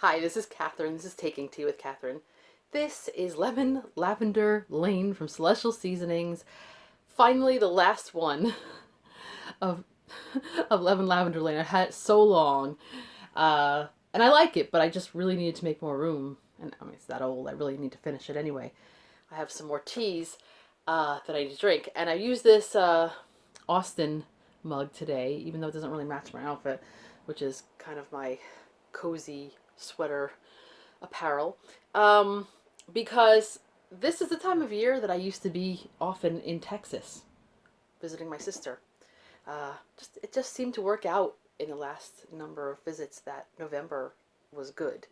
Hi, this is Catherine. This is Taking Tea with Catherine. This is Lemon Lavender Lane from Celestial Seasonings. Finally, the last one of Lemon Lavender Lane. I had it so long, and I like it, but I just really needed to make more room. And I mean, it's that old. I really need to finish it anyway. I have some more teas that I need to drink, and I use this Austin mug today, even though it doesn't really match my outfit, which is kind of my cozy sweater apparel, because this is the time of year that I used to be often in Texas visiting my sister. It just seemed to work out in the last number of visits that November was good.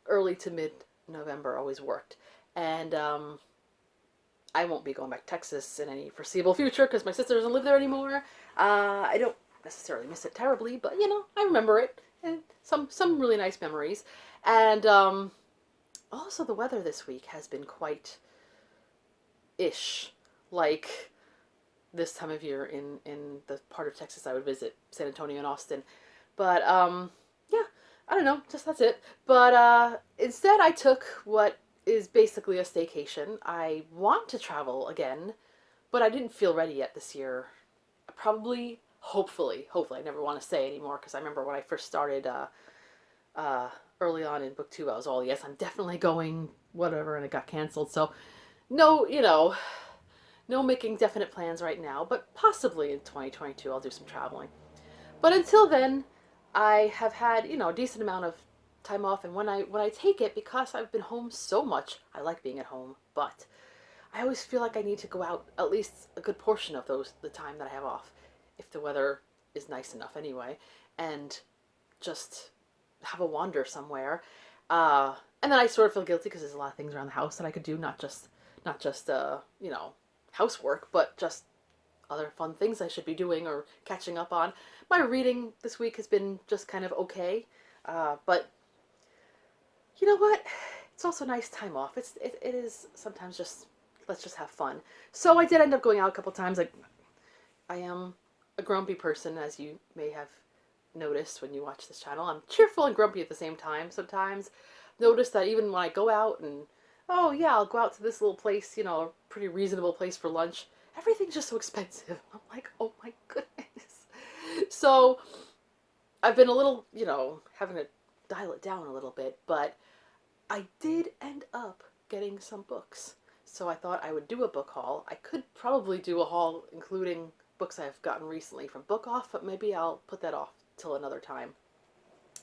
Early to mid November always worked, and I won't be going back to Texas in any foreseeable future because my sister doesn't live there anymore. I don't necessarily miss it terribly, but I remember it, and some really nice memories. And also the weather this week has been quite ish, like this time of year in the part of Texas I would visit, San Antonio and Austin. But yeah, I don't know, just that's it. But instead I took what is basically a staycation. I want to travel again, but I didn't feel ready yet this year. Probably, hopefully, I never want to say anymore because I remember when I first started early on in book 2, I was all, yes, I'm definitely going, whatever, and it got canceled. So, no, no making definite plans right now, but possibly in 2022 I'll do some traveling. But until then, I have had, a decent amount of time off, and when I take it, because I've been home so much, I like being at home, but I always feel like I need to go out at least a good portion of the time that I have off, if the weather is nice enough anyway, and just have a wander somewhere. And then I sort of feel guilty because there's a lot of things around the house that I could do, not just housework, but just other fun things I should be doing or catching up on. My reading this week has been just kind of okay, but you know what? It's also nice time off. It is sometimes just, let's just have fun. So I did end up going out a couple times. I am a grumpy person, as you may have noticed when you watch this channel. I'm cheerful and grumpy at the same time sometimes. Notice that even when I go out and, oh yeah, I'll go out to this little place, a pretty reasonable place for lunch, everything's just so expensive. I'm like, oh my goodness. So I've been a little, having to dial it down a little bit, but I did end up getting some books. So I thought I would do a book haul. I could probably do a haul including books I've gotten recently from Book Off, but maybe I'll put that off till another time,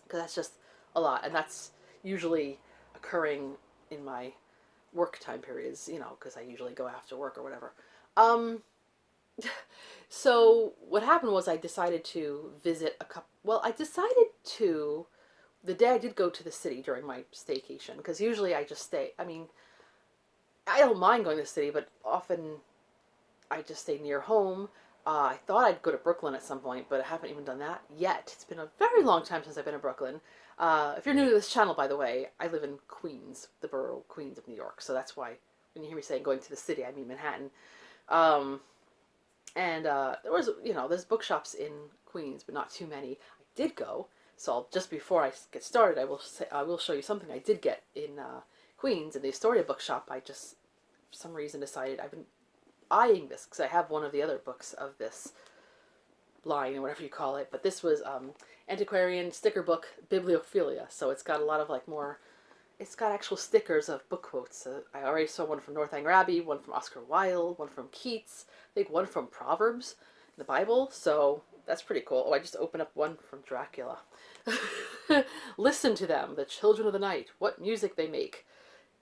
because that's just a lot, and that's usually occurring in my work time periods, because I usually go after work or whatever. So what happened was I decided to visit the day I did go to the city during my staycation, because usually I just stay, I don't mind going to the city, but often I just stay near home. I thought I'd go to Brooklyn at some point, but I haven't even done that yet. It's been a very long time since I've been in Brooklyn. If you're new to this channel, by the way, I live in Queens, the borough Queens of New York. So that's why when you hear me saying going to the city, I mean Manhattan. And there was, there's bookshops in Queens, but not too many. I did go, so just before I get started, I will show you something I did get in Queens in the Astoria bookshop. I just, for some reason, decided I've been eyeing this because I have one of the other books of this line or whatever you call it, but this was Antiquarian sticker book Bibliophilia, so it's got a lot of it's got actual stickers of book quotes. I already saw one from Northanger Abbey, one from Oscar Wilde, one from Keats, I think one from Proverbs, the Bible, so that's pretty cool. Oh, I just opened up one from Dracula. Listen to them, the children of the night, what music they make.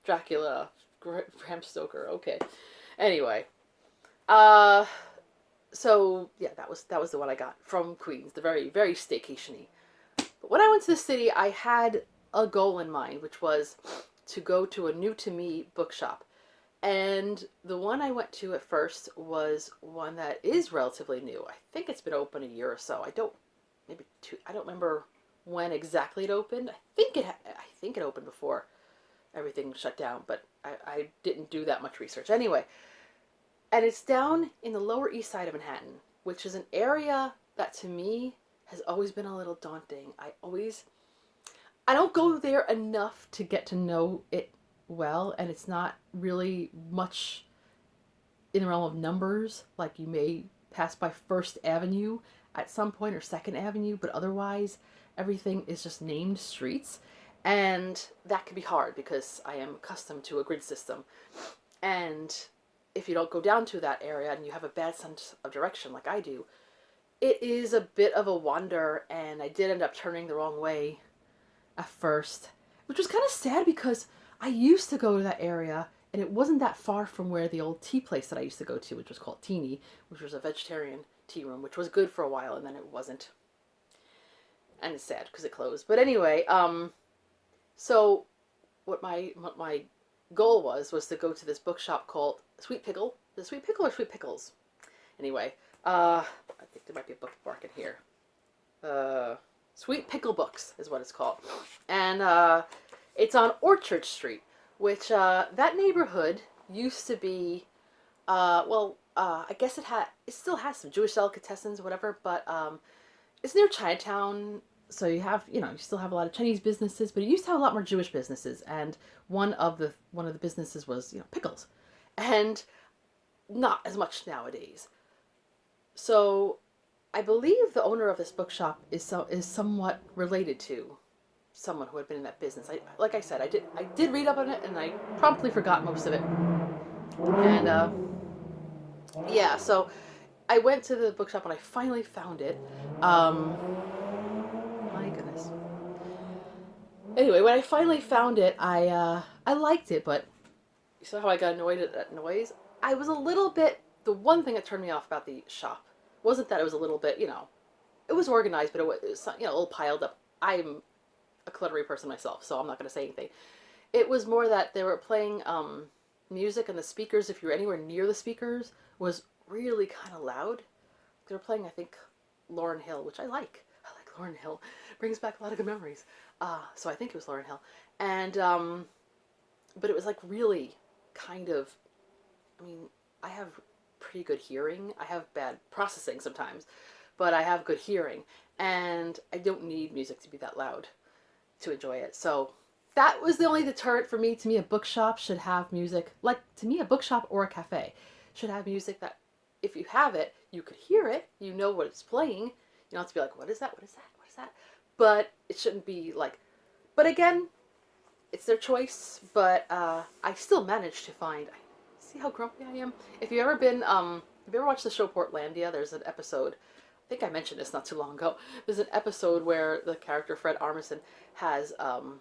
Dracula, Bram Stoker, okay. Anyway, so yeah, that was the one I got from Queens, the very, very staycation-y. But when I went to the city, I had a goal in mind, which was to go to a new to me bookshop. And the one I went to at first was one that is relatively new. I think it's been open a year or so. I don't remember when exactly it opened. I think it opened before everything shut down, but I didn't do that much research. Anyway, and it's down in the Lower East Side of Manhattan, which is an area that to me has always been a little daunting. I don't go there enough to get to know it well, and it's not really much in the realm of numbers. Like, you may pass by First Avenue at some point, or Second Avenue, but otherwise everything is just named streets. And that can be hard because I am accustomed to a grid system. And if you don't go down to that area and you have a bad sense of direction like I do, it is a bit of a wander, and I did end up turning the wrong way at first, which was kind of sad because I used to go to that area, and it wasn't that far from where the old tea place that I used to go to, which was called Teeny, which was a vegetarian tea room, which was good for a while, and then it wasn't. And it's sad because it closed. But anyway, so what my goal was to go to this bookshop called Sweet Pickle. The Sweet Pickle or Sweet Pickles? Anyway, I think there might be a bookmark in here. Sweet Pickle Books is what it's called. And it's on Orchard Street, which that neighborhood used to be, I guess it still has some Jewish delicatessens or whatever, but it's near Chinatown, so you still have a lot of Chinese businesses, but it used to have a lot more Jewish businesses, and one of the businesses was, pickles, and not as much nowadays. So I believe the owner of this bookshop is somewhat related to someone who had been in that business. Like I said, I did read up on it, and I promptly forgot most of it. And yeah, so I went to the bookshop and I finally found it. My goodness. Anyway, when I finally found it, I liked it, but you saw how I got annoyed at that noise? I was a little bit. The one thing that turned me off about the shop wasn't that it was a little bit, it was organized, but it was, a little piled up. I'm a cluttery person myself, so I'm not going to say anything. It was more that they were playing music, and the speakers, if you were anywhere near the speakers, was really kind of loud. They were playing, I think, Lauryn Hill, which I like. I like Lauryn Hill. Brings back a lot of good memories. So I think it was Lauryn Hill. And, but it was like really kind of, I have pretty good hearing. I have bad processing sometimes, but I have good hearing, and I don't need music to be that loud to enjoy it. So that was the only deterrent for me. To me, a bookshop should have music. Like, to me, a bookshop or a cafe should have music that, if you have it, you could hear it. You know what it's playing. You don't have to be like, what is that? What is that? What is that? But it shouldn't be like, but again, it's their choice. But I still managed to find, see how grumpy I am? If you've ever watched the show Portlandia, there's an episode, I think I mentioned this not too long ago. There's an episode where the character Fred Armisen has, well,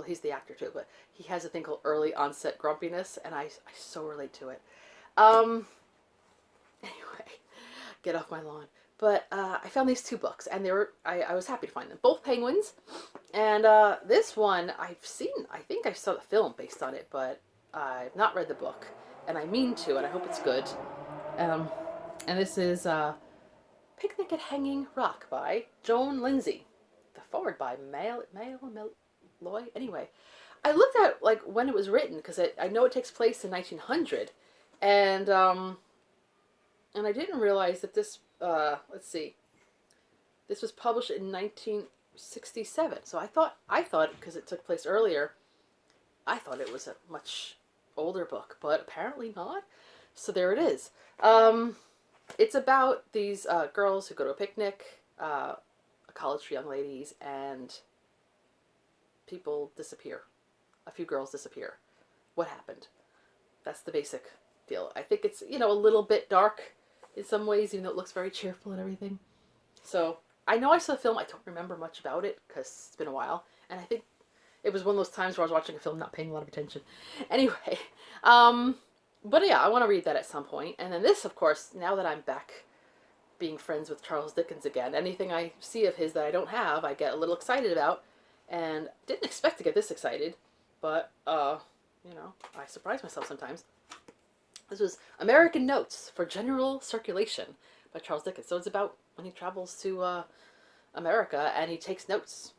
he's the actor too, but he has a thing called early onset grumpiness, and I so relate to it. Anyway, get off my lawn. But I found these two books, and I was happy to find them. Both Penguins, and this one I think I saw the film based on it, but I've not read the book, and I mean to, and I hope it's good. And this is Picnic at Hanging Rock by Joan Lindsay. The forward by Malloy. Anyway, I looked at like when it was written, because I know it takes place in 1900, and I didn't realize that this let's see, this was published in 1967. So I thought because it took place earlier, I thought it was a much older book, but apparently not. So there it is. It's about these girls who go to a picnic, a college for young ladies, and people disappear. A few girls disappear. What happened? That's the basic deal. I think it's, a little bit dark in some ways, even though it looks very cheerful and everything. So I know I saw the film. I don't remember much about it because it's been a while, and I think it was one of those times where I was watching a film not paying a lot of attention. Anyway, but yeah, I want to read that at some point. And then this, of course, now that I'm back being friends with Charles Dickens again, anything I see of his that I don't have, I get a little excited about. And didn't expect to get this excited, but, I surprise myself sometimes. This was American Notes for General Circulation by Charles Dickens. So it's about when he travels to America, and he takes notes.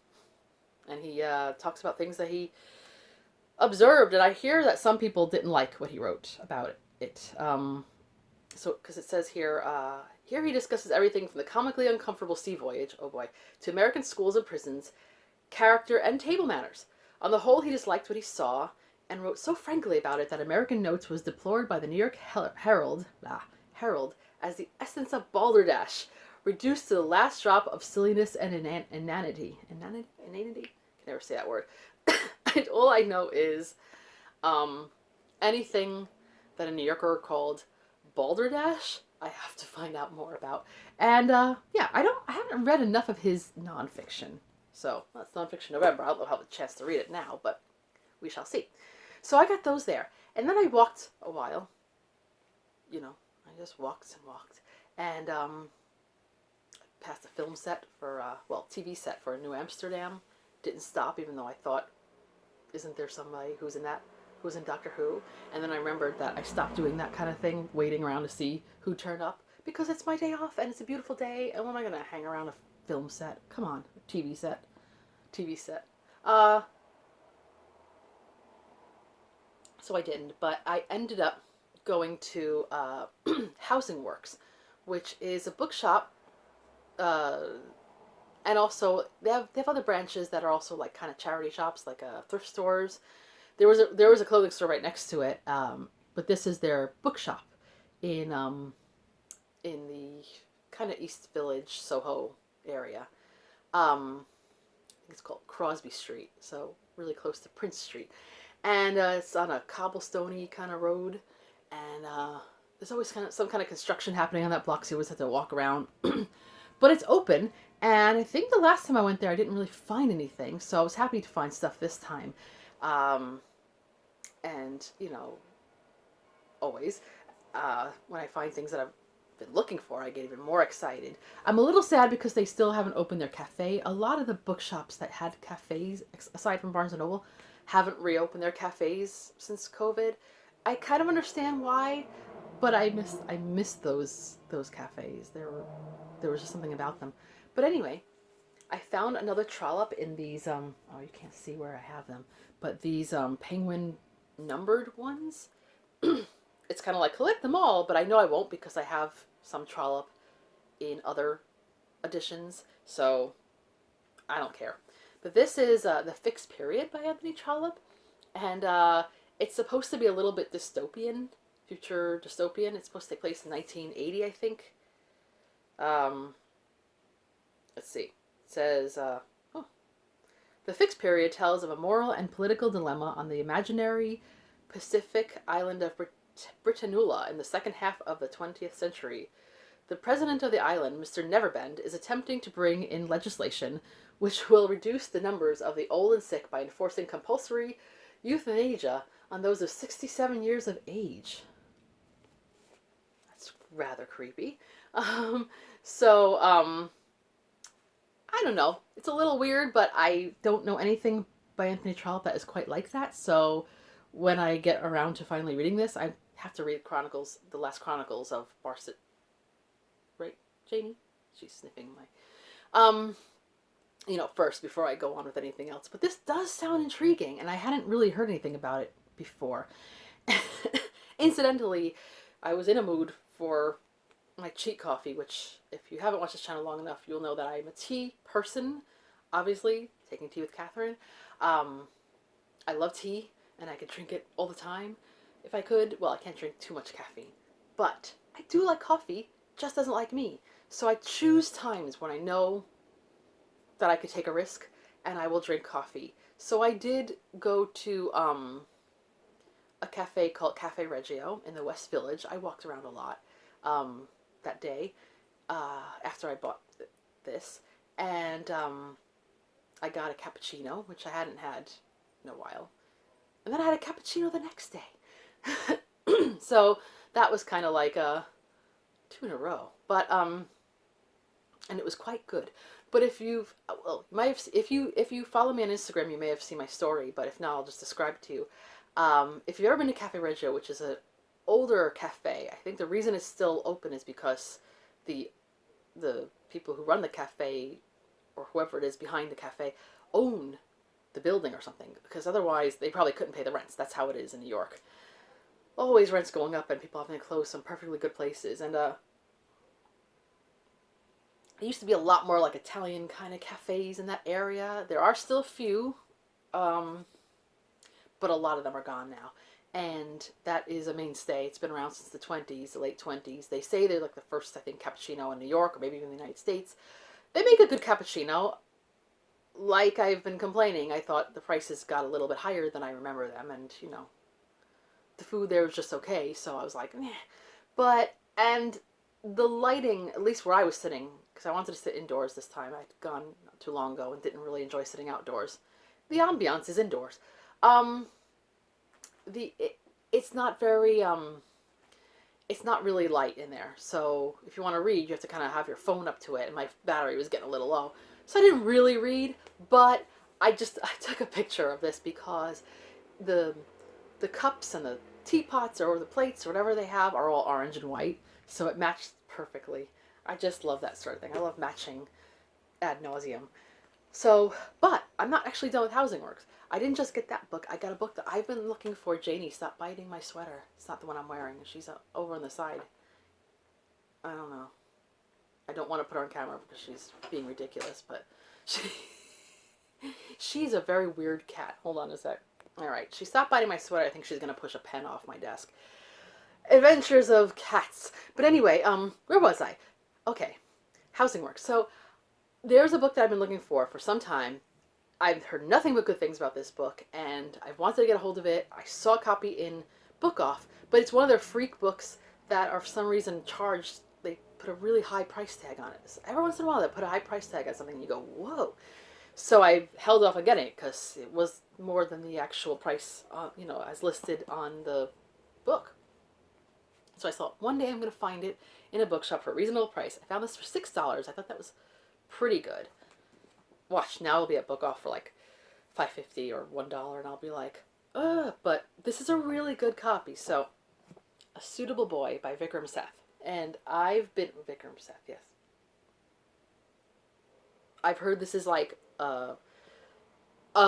And he talks about things that he observed. And I hear that some people didn't like what he wrote about it. So, because it says here, here he discusses everything from the comically uncomfortable sea voyage, oh boy, to American schools and prisons, character, and table manners. On the whole, he disliked what he saw, and wrote so frankly about it that American Notes was deplored by the New York Herald as the essence of balderdash, reduced to the last drop of silliness and inanity. Inanity? I can never say that word. All I know is anything that a New Yorker called balderdash, I have to find out more about. And yeah, I haven't read enough of his nonfiction. So that's Nonfiction November. I don't have a chance to read it now, but we shall see. So I got those there. And then I walked a while. You know, I just walked and walked. And passed a film set for, TV set for New Amsterdam. Didn't stop, even though I thought, isn't there somebody who's in Doctor Who? And then I remembered that I stopped doing that kind of thing, waiting around to see who turned up, because it's my day off and it's a beautiful day, and when am I going to hang around a film set? Come on, TV set. So I didn't, but I ended up going to Housing Works, which is a bookshop, and also they have other branches that are also like kind of charity shops, like thrift stores. There was a clothing store right next to it, but this is their bookshop in the kind of East Village, Soho area. It's called Crosby Street, so really close to Prince Street. And it's on a cobblestone-y kind of road, and there's always some kind of construction happening on that block, so you always have to walk around. But it's open, and I think the last time I went there, I didn't really find anything, so I was happy to find stuff this time. And, you know, always, when I find things that I've been looking for, I get even more excited. I'm a little sad because they still haven't opened their cafe. A lot of the bookshops that had cafes, aside from Barnes & Noble, haven't reopened their cafes since COVID. I kind of understand why, but I miss those cafes. There was just something about them. But anyway, I found another trollop in these, oh, you can't see where I have them, but these penguin numbered ones. It's kind of like collect them all, but I know I won't because I have some trollop in other editions, so I don't care. But this is The Fixed Period by Anthony Trollope, and it's supposed to be a little bit dystopian, future dystopian. It's supposed to take place in 1980, I think. Let's see. It says, The Fixed Period tells of a moral and political dilemma on the imaginary Pacific island of Britannula in the second half of the 20th century. The president of the island, Mr. Neverbend, is attempting to bring in legislation which will reduce the numbers of the old and sick by enforcing compulsory euthanasia on those of 67 years of age. That's rather creepy. I don't know. It's a little weird, but I don't know anything by Anthony Trollope that is quite like that, so when I get around to finally reading this, I have to read the last Chronicles of Barset. Right, Jamie? She's sniffing my... first before I go on with anything else. But this does sound intriguing, and I hadn't really heard anything about it before. Incidentally, I was in a mood for my cheat coffee, which, if you haven't watched this channel long enough, you'll know that I'm a tea person, obviously, taking tea with Catherine. I love tea, and I could drink it all the time if I could. Well, I can't drink too much caffeine, but I do like coffee, just doesn't like me. So I choose times when I know that I could take a risk, and I will drink coffee. So I did go to a cafe called Cafe Reggio in the West Village. I walked around a lot that day after I bought this, and I got a cappuccino, which I hadn't had in a while, and then I had a cappuccino the next day. So that was kind of like 2 in a row, but and it was quite good. But if you follow me on Instagram, you may have seen my story, but if not, I'll just describe it to you. If you've ever been to Cafe Reggio, which is an older cafe, I think the reason it's still open is because the people who run the cafe, or whoever it is behind the cafe, own the building or something, because otherwise they probably couldn't pay the rents. That's how it is in New York. Always rents going up and people having to close some perfectly good places. And There used to be a lot more like Italian kind of cafes in that area. There are still a few, um, but a lot of them are gone now. And that is a mainstay. It's been around since the 20s, the late 20s. They say they're like the first, I think, cappuccino in New York or maybe even the United States. They make a good cappuccino. Like I've been complaining, I thought the prices got a little bit higher than I remember them. And, the food there was just okay. So I was like, meh. But, and the lighting, at least where I was sitting, because I wanted to sit indoors this time. I'd gone not too long ago and didn't really enjoy sitting outdoors. The ambiance is indoors. Um, it's not very it's not really light in there. So if you want to read, you have to kind of have your phone up to it, and my battery was getting a little low. So I didn't really read, but I took a picture of this because the the cups and the teapots or the plates or whatever they have are all orange and white, so it matched perfectly. I just love that sort of thing. I love matching ad nauseum. So, but I'm not actually done with Housing Works. I didn't just get that book. I got a book that I've been looking for. Janie, stop biting my sweater. It's not the one I'm wearing. She's over on the side. I don't know. I don't want to put her on camera because she's being ridiculous, but she's a very weird cat. Hold on a sec. All right. She stopped biting my sweater. I think she's going to push a pen off my desk. Adventures of Cats. But anyway, where was I? Okay. Housing Works. So, there's a book that I've been looking for some time. I've heard nothing but good things about this book, and I've wanted to get a hold of it. I saw a copy in Book Off, but it's one of their freak books that are for some reason charged. They put a really high price tag on it. So every once in a while, they put a high price tag on something, and you go, whoa. So I held off on getting it because it was more than the actual price, as listed on the book. So I thought, one day I'm going to find it in a bookshop for a reasonable price. I found this for $6. I thought that was pretty good. Watch, now it'll be at Book Off for like $5.50 or $1, and I'll be like, ugh. But this is a really good copy. So, A Suitable Boy by Vikram Seth. And I've been Vikram Seth, yes. I've heard this is like a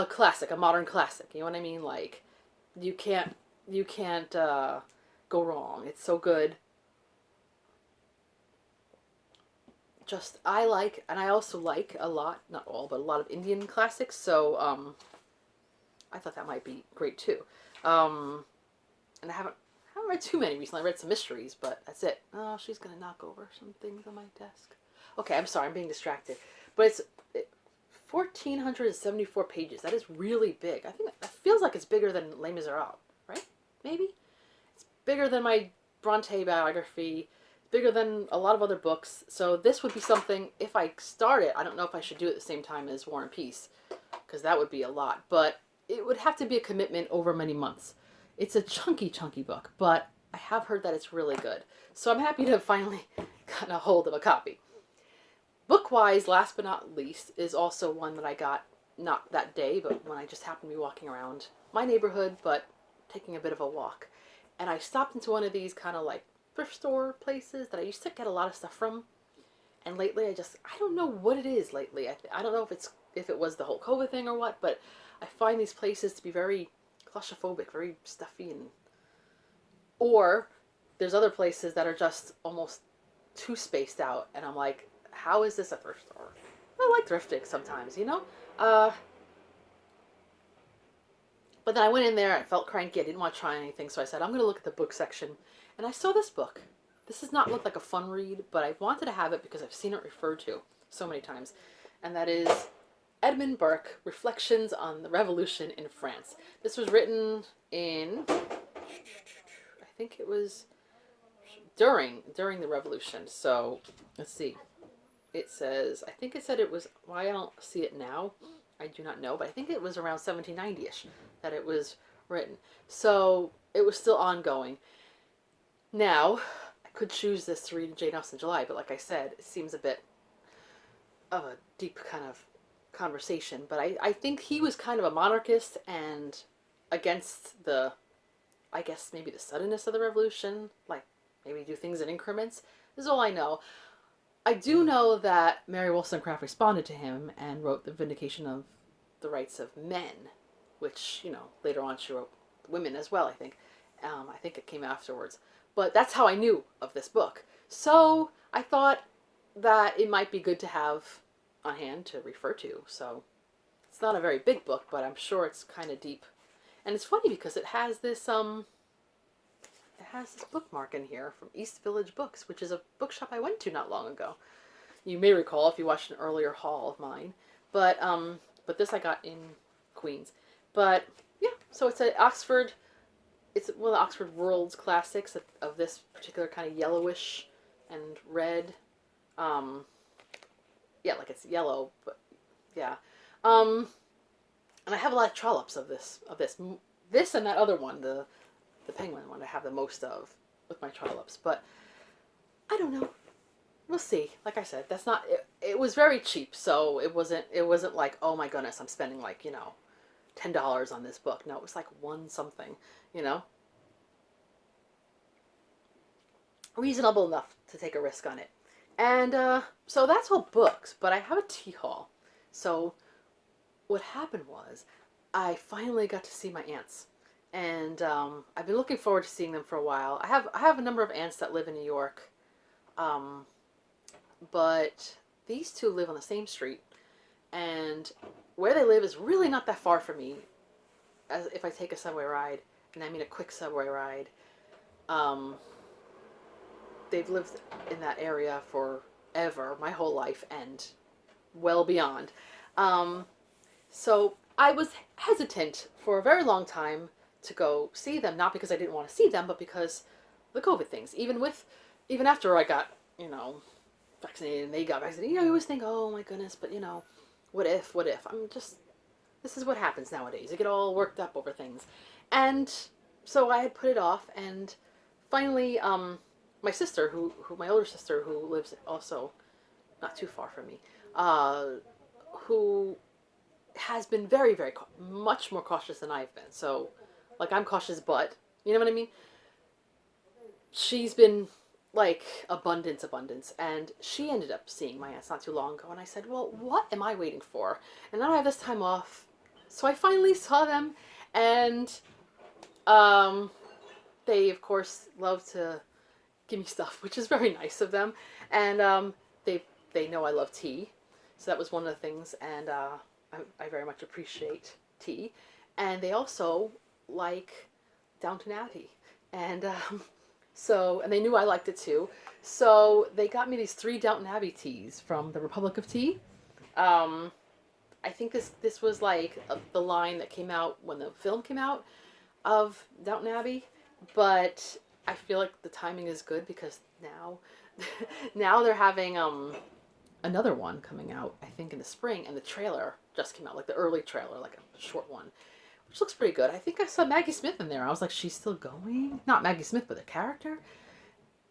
classic, a modern classic. You know what I mean? Like, you can't go wrong. It's so good. I like, and I also like a lot, not all, but a lot of Indian classics, so I thought that might be great too. And I haven't read too many recently. I read some mysteries, but that's it. Oh, she's gonna knock over some things on my desk. Okay, I'm sorry, I'm being distracted. But it's 1,474 pages. That is really big. I think that feels like it's bigger than Les Miserables, right? Maybe? It's bigger than my Bronte biography, bigger than a lot of other books. So this would be something, if I start it, I don't know if I should do it at the same time as War and Peace, because that would be a lot. But it would have to be a commitment over many months. It's a chunky book, but I have heard that it's really good. So I'm happy to have finally gotten a hold of a copy. Book-wise, last but not least, is also one that I got not that day, but when I just happened to be walking around my neighborhood, but taking a bit of a walk. And I stopped into one of these kind of like thrift store places that I used to get a lot of stuff from, and lately I don't know what it is lately. I don't know if it was the whole COVID thing or what, but I find these places to be very claustrophobic, very stuffy, or there's other places that are just almost too spaced out, and I'm like, how is this a thrift store? I like thrifting sometimes, But then I went in there, I felt cranky, I didn't want to try anything, so I said, I'm going to look at the book section. And I saw this book. This does not look like a fun read, but I wanted to have it because I've seen it referred to so many times. And that is Edmund Burke, Reflections on the Revolution in France. This was written in, I think it was during the Revolution. So, let's see. It says, I think it said it was, why I don't see it now, I do not know, but I think it was around 1790-ish that it was written. So, it was still ongoing. Now, I could choose this to read Jane Austen July, but like I said, it seems a bit of a deep kind of conversation. But I think he was kind of a monarchist and against I guess maybe the suddenness of the revolution, like maybe do things in increments. This is all I know. I do know that Mary Wollstonecraft responded to him and wrote The Vindication of the Rights of Men, which, later on she wrote Women as well, I think. I think it came afterwards. But that's how I knew of this book. So I thought, that it might be good to have on hand to refer to. So it's not a very big book, but I'm sure it's kind of deep. And it's funny because it has this bookmark in here from East Village Books, which is a bookshop I went to not long ago. You may recall if you watched an earlier haul of mine. But this I got in Queens. But yeah, so it's it's one of the Oxford World's classics of this particular kind of yellowish and red. Yeah, like it's yellow, but yeah. And I have a lot of trollops of this and that other one, the penguin one I have the most of with my trollops. But I don't know. We'll see. Like I said, that's not it was very cheap, so it wasn't like, oh my goodness, I'm spending like, $10 on this book. No, it was like one something, reasonable enough to take a risk on it. And so that's all books, but I have a tea haul. So what happened was I finally got to see my aunts. And I've been looking forward to seeing them for a while. I have a number of aunts that live in New York. But these two live on the same street. And where they live is really not that far from me. As if I take a subway ride, and I mean a quick subway ride. They've lived in that area forever, my whole life, and well beyond. So I was hesitant for a very long time to go see them, not because I didn't want to see them, but because the COVID things. Even after I got, vaccinated and they got vaccinated, you always think, oh my goodness, but what if? This is what happens nowadays. I get all worked up over things. And so I had put it off, and finally, my sister, my older sister, who lives also not too far from me, who has been very, very, much more cautious than I've been. So, like, I'm cautious, but, you know what I mean? She's been, like, abundance, and she ended up seeing my aunts not too long ago, and I said, well, what am I waiting for? And now I have this time off, so I finally saw them, and, they, of course, love to give me stuff, which is very nice of them, and, they know I love tea, so that was one of the things, and, I very much appreciate tea, and they also like Downton Abbey, and and they knew I liked it too, so they got me these 3 Downton Abbey teas from the Republic of Tea. I think this was like the line that came out when the film came out of Downton Abbey, but I feel like the timing is good because now they're having another one coming out, I think in the spring, and the trailer just came out, like the early trailer, like a short one, which looks pretty good. I think I saw Maggie Smith in there. I was like, she's still going? Not Maggie Smith, but the character?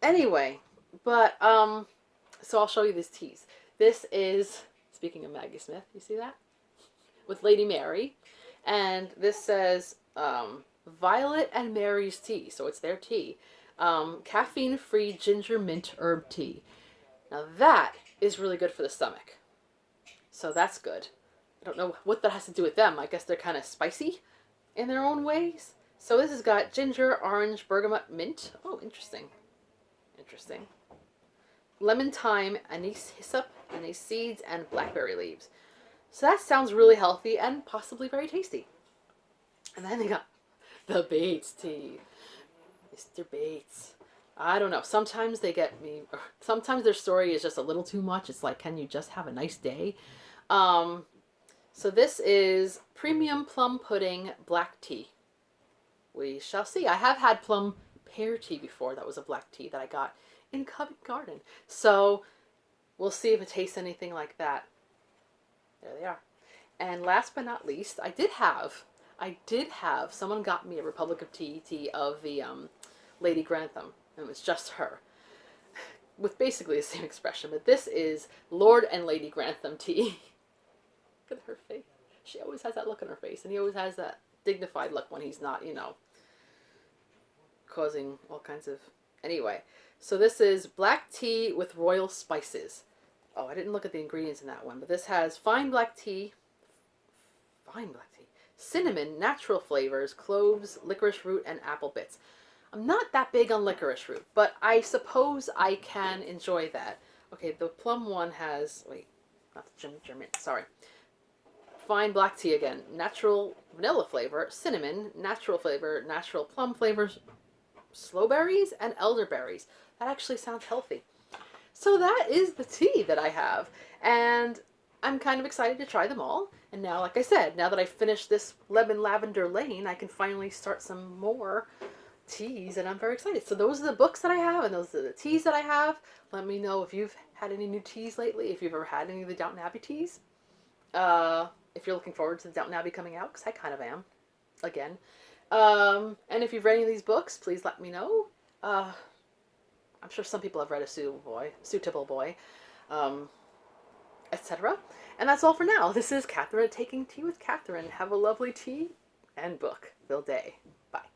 Anyway, but, so I'll show you these teas. This is, speaking of Maggie Smith, you see that? With Lady Mary. And this says, Violet and Mary's tea. So it's their tea. Caffeine-free ginger mint herb tea. Now that is really good for the stomach. So that's good. I don't know what that has to do with them. I guess they're kind of spicy in their own ways. So this has got ginger, orange, bergamot, mint. Oh, interesting. Interesting. Lemon thyme, anise hyssop, anise seeds, and blackberry leaves. So that sounds really healthy and possibly very tasty. And then they got the Bates tea. Mr. Bates. I don't know. Sometimes they get me. Sometimes their story is just a little too much. It's like, can you just have a nice day? So this is premium plum pudding black tea. We shall see. I have had plum pear tea before. That was a black tea that I got in Covent Garden. So we'll see if it tastes anything like that. There they are. And last but not least, I did have, someone got me a Republic of Tea of the Lady Grantham. It was just her. With basically the same expression. But this is Lord and Lady Grantham tea. Look at her face. She always has that look on her face. And he always has that dignified look when he's not, causing all kinds of... Anyway. So this is black tea with royal spices. Oh, I didn't look at the ingredients in that one. But this has fine black tea, cinnamon, natural flavors, cloves, licorice root, and apple bits. I'm not that big on licorice root, but I suppose I can enjoy that. Okay, the Plum one has, wait, not the German, sorry. Fine black tea again. Natural vanilla flavor, cinnamon, natural flavor, natural plum flavors, sloe berries, and elderberries. That actually sounds healthy. So that is the tea that I have. And I'm kind of excited to try them all. And now, like I said, now that I finished this lemon lavender lane, I can finally start some more teas, and I'm very excited. So those are the books that I have, and those are the teas that I have. Let me know if you've had any new teas lately, if you've ever had any of the Downton Abbey teas. If you're looking forward to the Downton Abbey coming out, because I kind of am, again. And if you've read any of these books, please let me know. I'm sure some people have read a Suitable Boy, etc. And that's all for now. This is Catherine at Taking Tea with Catherine. Have a lovely tea and book-filled day. Bye.